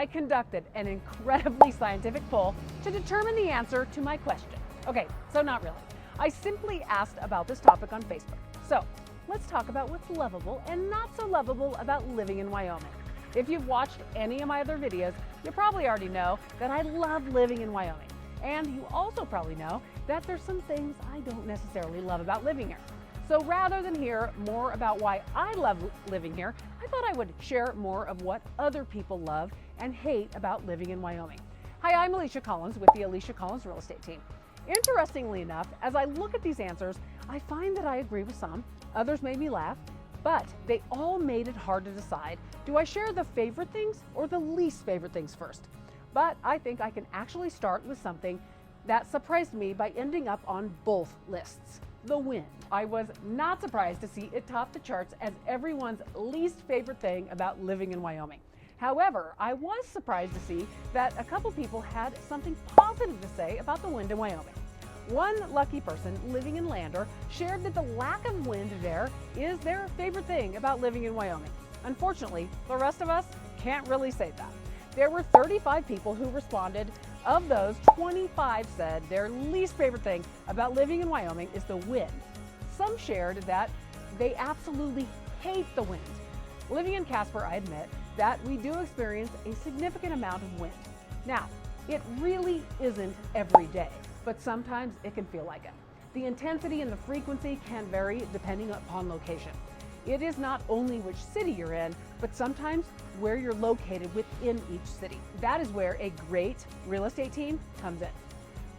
I conducted an incredibly scientific poll to determine the answer to my question. Okay, so not really. I simply asked about this topic on Facebook. So let's talk about what's lovable and not so lovable about living in Wyoming. If you've watched any of my other videos, you probably already know that I love living in Wyoming. And you also probably know that there's some things I don't necessarily love about living here. So rather than hear more about why I love living here, I thought I would share more of what other people love and hate about living in Wyoming. Hi, I'm Alisha Collins with the Alisha Collins Real Estate Team. Interestingly enough, as I look at these answers, I find that I agree with some, others made me laugh, but they all made it hard to decide, do I share the favorite things or the least favorite things first? But I think I can actually start with something that surprised me by ending up on both lists. The wind. I was not surprised to see it top the charts as everyone's least favorite thing about living in Wyoming. However, I was surprised to see that a couple people had something positive to say about the wind in Wyoming. One lucky person living in Lander shared that the lack of wind there is their favorite thing about living in Wyoming. Unfortunately, the rest of us can't really say that. There were 35 people who responded. Of those, 25 said their least favorite thing about living in Wyoming is the wind. Some shared that they absolutely hate the wind. Living in Casper, I admit that we do experience a significant amount of wind. Now, it really isn't every day, but sometimes it can feel like it. The intensity and the frequency can vary depending upon location. It is not only which city you're in, but sometimes where you're located within each city. That is where a great real estate team comes in.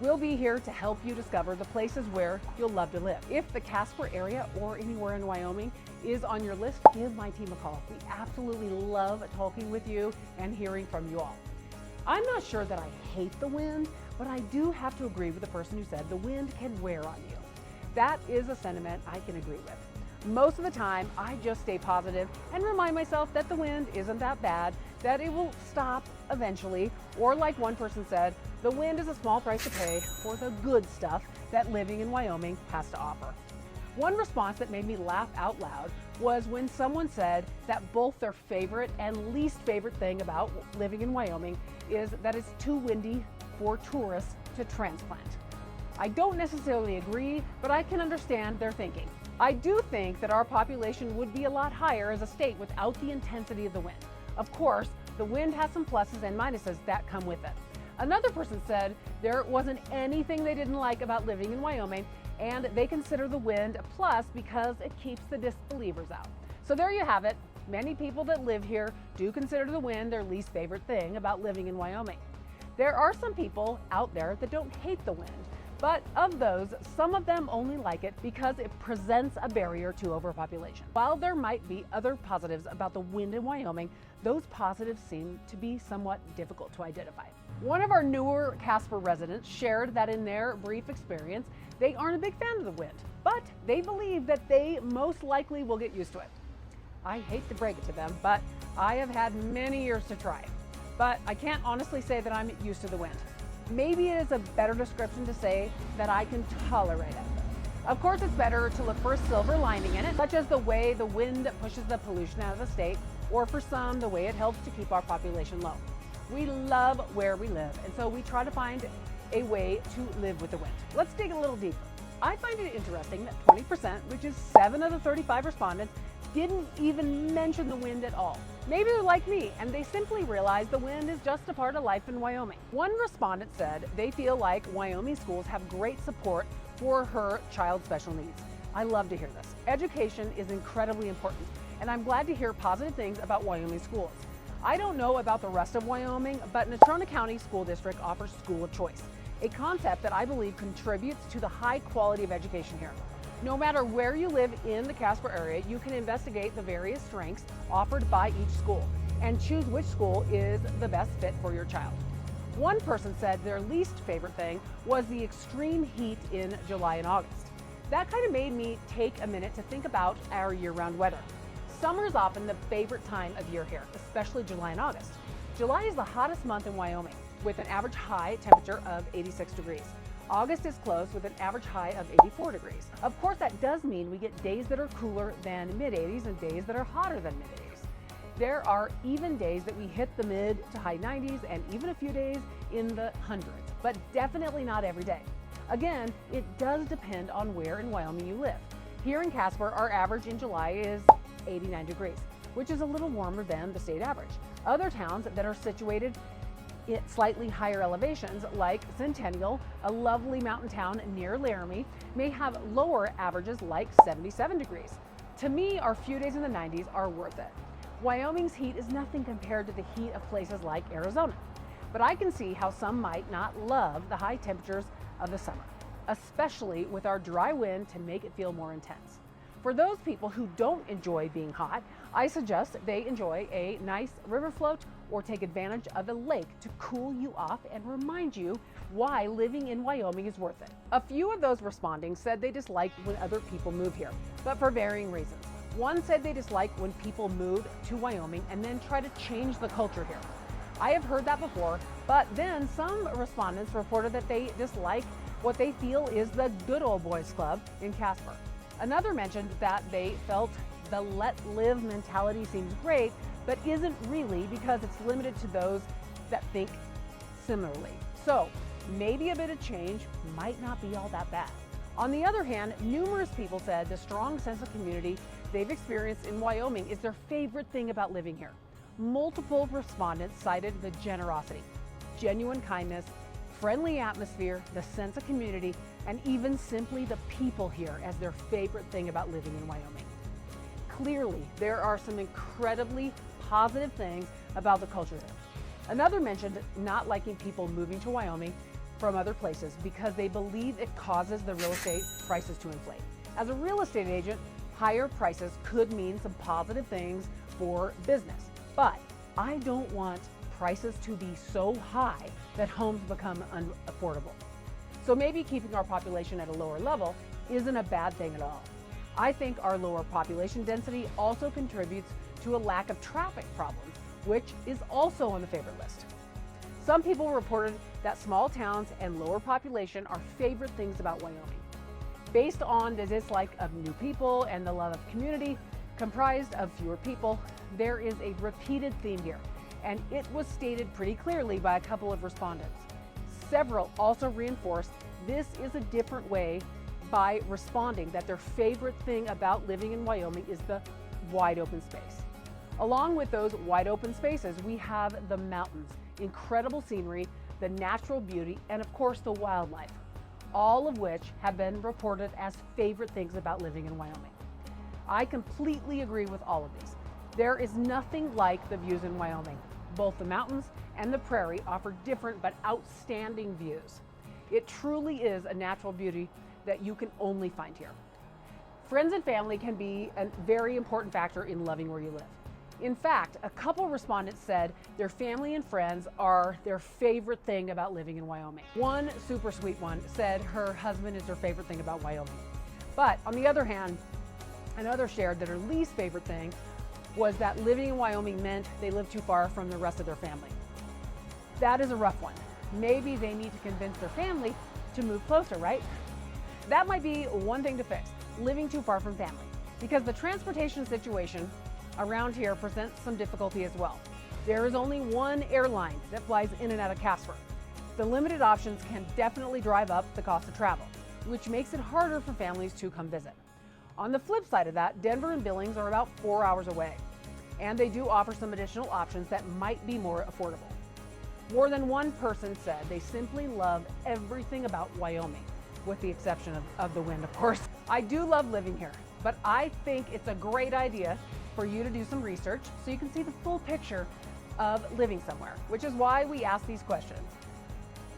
We'll be here to help you discover the places where you'll love to live. If the Casper area or anywhere in Wyoming is on your list, give my team a call. We absolutely love talking with you and hearing from you all. I'm not sure that I hate the wind, but I do have to agree with the person who said the wind can wear on you. That is a sentiment I can agree with. Most of the time, I just stay positive and remind myself that the wind isn't that bad, that it will stop eventually, or like one person said, the wind is a small price to pay for the good stuff that living in Wyoming has to offer. One response that made me laugh out loud was when someone said that both their favorite and least favorite thing about living in Wyoming is that it's too windy for tourists to transplant. I don't necessarily agree, but I can understand their thinking. I do think that our population would be a lot higher as a state without the intensity of the wind. Of course, the wind has some pluses and minuses that come with it. Another person said there wasn't anything they didn't like about living in Wyoming, and they consider the wind a plus because it keeps the disbelievers out. So there you have it. Many people that live here do consider the wind their least favorite thing about living in Wyoming. There are some people out there that don't hate the wind. But of those, some of them only like it because it presents a barrier to overpopulation. While there might be other positives about the wind in Wyoming, those positives seem to be somewhat difficult to identify. One of our newer Casper residents shared that in their brief experience, they aren't a big fan of the wind, but they believe that they most likely will get used to it. I hate to break it to them, but I have had many years to try. But I can't honestly say that I'm used to the wind. Maybe it is a better description to say that I can tolerate it. Of course, it's better to look for a silver lining in it, such as the way the wind pushes the pollution out of the state, or for some, the way it helps to keep our population low. We love where we live, and so we try to find a way to live with the wind. Let's dig a little deeper. I find it interesting that 20%, which is 7 of the 35 respondents, didn't even mention the wind at all. Maybe they're like me and they simply realize the wind is just a part of life in Wyoming. One respondent said they feel like Wyoming schools have great support for her child's special needs. I love to hear this. Education is incredibly important, and I'm glad to hear positive things about Wyoming schools. I don't know about the rest of Wyoming, but Natrona County School District offers school of choice, a concept that I believe contributes to the high quality of education here. No matter where you live in the Casper area, you can investigate the various strengths offered by each school and choose which school is the best fit for your child. One person said their least favorite thing was the extreme heat in July and August. That kind of made me take a minute to think about our year-round weather. Summer is often the favorite time of year here, especially July and August. July is the hottest month in Wyoming, with an average high temperature of 86 degrees. August is close with an average high of 84 degrees. Of course, that does mean we get days that are cooler than mid-80s and days that are hotter than mid-80s. There are even days that we hit the mid to high 90s and even a few days in the hundreds, but definitely not every day. Again, it does depend on where in Wyoming you live. Here in Casper, our average in July is 89 degrees, which is a little warmer than the state average. Other towns that are situated at slightly higher elevations, like Centennial, a lovely mountain town near Laramie, may have lower averages like 77 degrees. To me, our few days in the 90s are worth it. Wyoming's heat is nothing compared to the heat of places like Arizona, but I can see how some might not love the high temperatures of the summer, especially with our dry wind to make it feel more intense. For those people who don't enjoy being hot, I suggest they enjoy a nice river float or take advantage of a lake to cool you off and remind you why living in Wyoming is worth it. A few of those responding said they disliked when other people move here, but for varying reasons. One said they dislike when people move to Wyoming and then try to change the culture here. I have heard that before, but then some respondents reported that they dislike what they feel is the good old boys club in Casper. Another mentioned that they felt the let live mentality seems great, but isn't really because it's limited to those that think similarly. So maybe a bit of change might not be all that bad. On the other hand, numerous people said the strong sense of community they've experienced in Wyoming is their favorite thing about living here. Multiple respondents cited the generosity, genuine kindness, friendly atmosphere, the sense of community, and even simply the people here as their favorite thing about living in Wyoming. Clearly, there are some incredibly positive things about the culture there. Another mentioned not liking people moving to Wyoming from other places because they believe it causes the real estate prices to inflate. As a real estate agent, higher prices could mean some positive things for business, but I don't want prices to be so high that homes become unaffordable. So maybe keeping our population at a lower level isn't a bad thing at all. I think our lower population density also contributes to a lack of traffic problems, which is also on the favorite list. Some people reported that small towns and lower population are favorite things about Wyoming. Based on the dislike of new people and the love of community comprised of fewer people, there is a repeated theme here, and it was stated pretty clearly by a couple of respondents. Several also reinforced this is a different way by responding that their favorite thing about living in Wyoming is the wide open space. Along with those wide open spaces, we have the mountains, incredible scenery, the natural beauty, and of course the wildlife, all of which have been reported as favorite things about living in Wyoming. I completely agree with all of these. There is nothing like the views in Wyoming. Both the mountains and the prairie offer different but outstanding views. It truly is a natural beauty that you can only find here. Friends and family can be a very important factor in loving where you live. In fact, a couple respondents said their family and friends are their favorite thing about living in Wyoming. One super sweet one said her husband is her favorite thing about Wyoming. But on the other hand, another shared that her least favorite thing was that living in Wyoming meant they lived too far from the rest of their family. That is a rough one. Maybe they need to convince their family to move closer, right? That might be one thing to fix, living too far from family, because the transportation situation around here presents some difficulty as well. There is only one airline that flies in and out of Casper. The limited options can definitely drive up the cost of travel, which makes it harder for families to come visit. On the flip side of that, Denver and Billings are about 4 hours away, and they do offer some additional options that might be more affordable. More than one person said they simply love everything about Wyoming, with the exception of the wind, of course. I do love living here, but I think it's a great idea for you to do some research so you can see the full picture of living somewhere, which is why we ask these questions.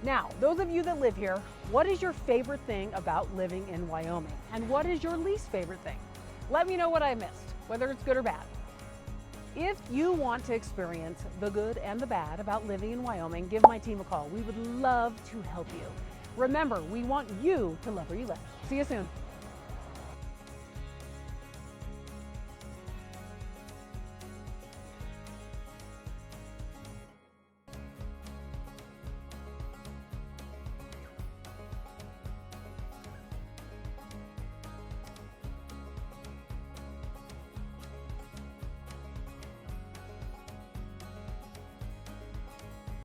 Now, those of you that live here, what is your favorite thing about living in Wyoming? And what is your least favorite thing? Let me know what I missed, whether it's good or bad. If you want to experience the good and the bad about living in Wyoming, give my team a call. We would love to help you. Remember, we want you to love where you live. See you soon.